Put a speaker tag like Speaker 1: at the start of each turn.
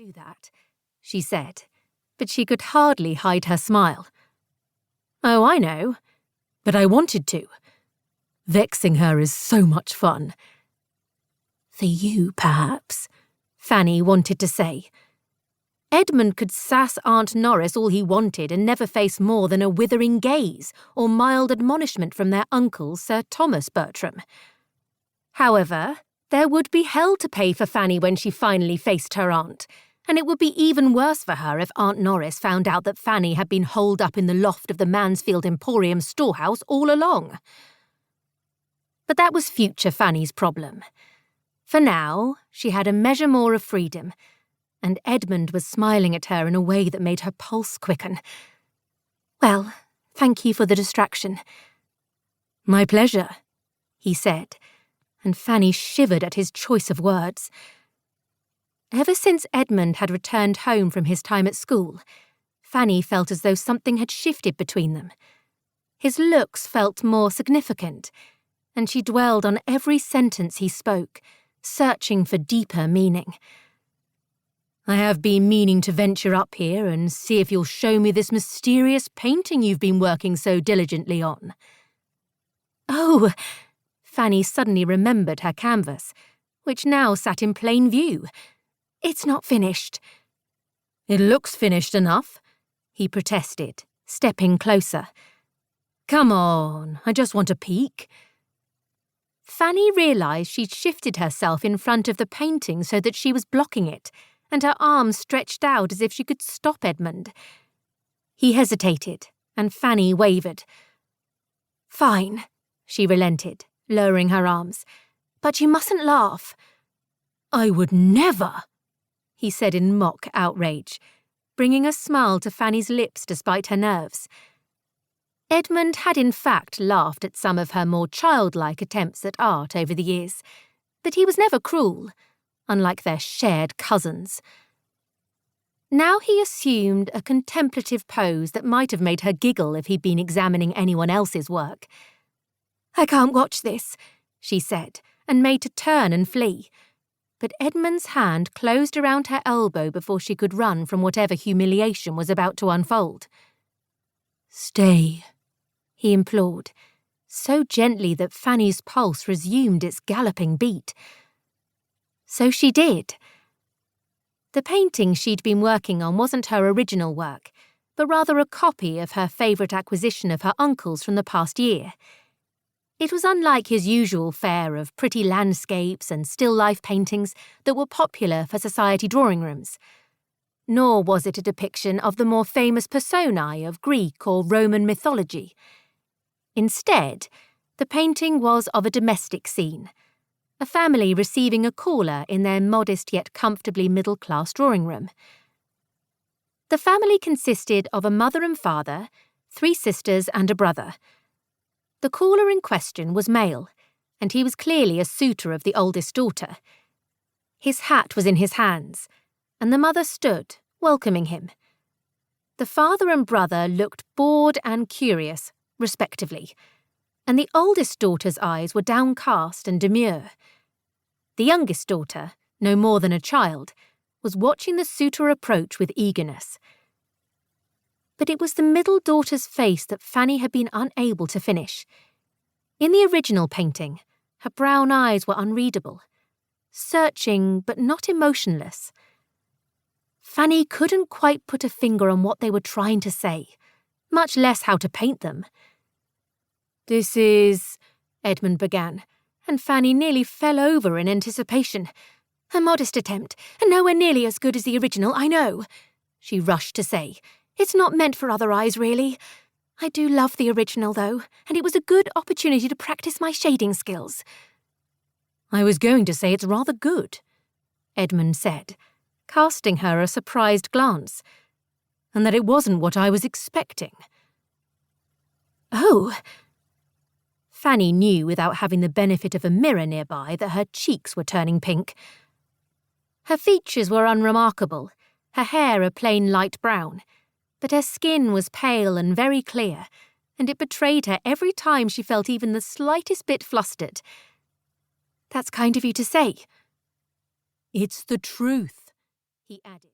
Speaker 1: do that, she said, but she could hardly hide her smile. Oh, I know, but I wanted to. Vexing her is so much fun. For you, perhaps, Fanny wanted to say. Edmund could sass Aunt Norris all he wanted and never face more than a withering gaze or mild admonishment from their uncle, Sir Thomas Bertram. However, there would be hell to pay for Fanny when she finally faced her aunt, and it would be even worse for her if Aunt Norris found out that Fanny had been holed up in the loft of the Mansfield Emporium storehouse all along. But that was future Fanny's problem. For now, she had a measure more of freedom, and Edmund was smiling at her in a way that made her pulse quicken. Well, thank you for the distraction. My pleasure, he said, and Fanny shivered at his choice of words. Ever since Edmund had returned home from his time at school, Fanny felt as though something had shifted between them. His looks felt more significant, and she dwelled on every sentence he spoke, searching for deeper meaning. I have been meaning to venture up here and see if you'll show me this mysterious painting you've been working so diligently on. Oh, Fanny suddenly remembered her canvas, which now sat in plain view. It's not finished. It looks finished enough, he protested, stepping closer. Come on, I just want a peek. Fanny realised she'd shifted herself in front of the painting so that she was blocking it, and her arms stretched out as if she could stop Edmund. He hesitated, and Fanny wavered. Fine, she relented, lowering her arms, but you mustn't laugh. I would never, he said in mock outrage, bringing a smile to Fanny's lips despite her nerves. Edmund had in fact laughed at some of her more childlike attempts at art over the years, but he was never cruel, unlike their shared cousins. Now he assumed a contemplative pose that might have made her giggle if he'd been examining anyone else's work. I can't watch this, she said, and made to turn and flee. But Edmund's hand closed around her elbow before she could run from whatever humiliation was about to unfold. Stay, he implored, so gently that Fanny's pulse resumed its galloping beat. So she did. The painting she'd been working on wasn't her original work, but rather a copy of her favourite acquisition of her uncle's from the past year. It was unlike his usual fare of pretty landscapes and still-life paintings that were popular for society drawing rooms. Nor was it a depiction of the more famous personae of Greek or Roman mythology. Instead, the painting was of a domestic scene, a family receiving a caller in their modest yet comfortably middle-class drawing room. The family consisted of a mother and father, 3 sisters and a brother. The caller in question was male, and he was clearly a suitor of the oldest daughter. His hat was in his hands, and the mother stood, welcoming him. The father and brother looked bored and curious, respectively, and the oldest daughter's eyes were downcast and demure. The youngest daughter, no more than a child, was watching the suitor approach with eagerness. But it was the middle daughter's face that Fanny had been unable to finish. In the original painting, her brown eyes were unreadable, searching but not emotionless. Fanny couldn't quite put a finger on what they were trying to say, much less how to paint them. This is, Edmund began, and Fanny nearly fell over in anticipation. A modest attempt, and nowhere nearly as good as the original, I know, she rushed to say. It's not meant for other eyes, really. I do love the original, though, and it was a good opportunity to practice my shading skills. I was going to say it's rather good, Edmund said, casting her a surprised glance, and that it wasn't what I was expecting. Oh! Fanny knew without having the benefit of a mirror nearby that her cheeks were turning pink. Her features were unremarkable, her hair a plain light brown, but her skin was pale and very clear, and it betrayed her every time she felt even the slightest bit flustered. That's kind of you to say. It's the truth, he added.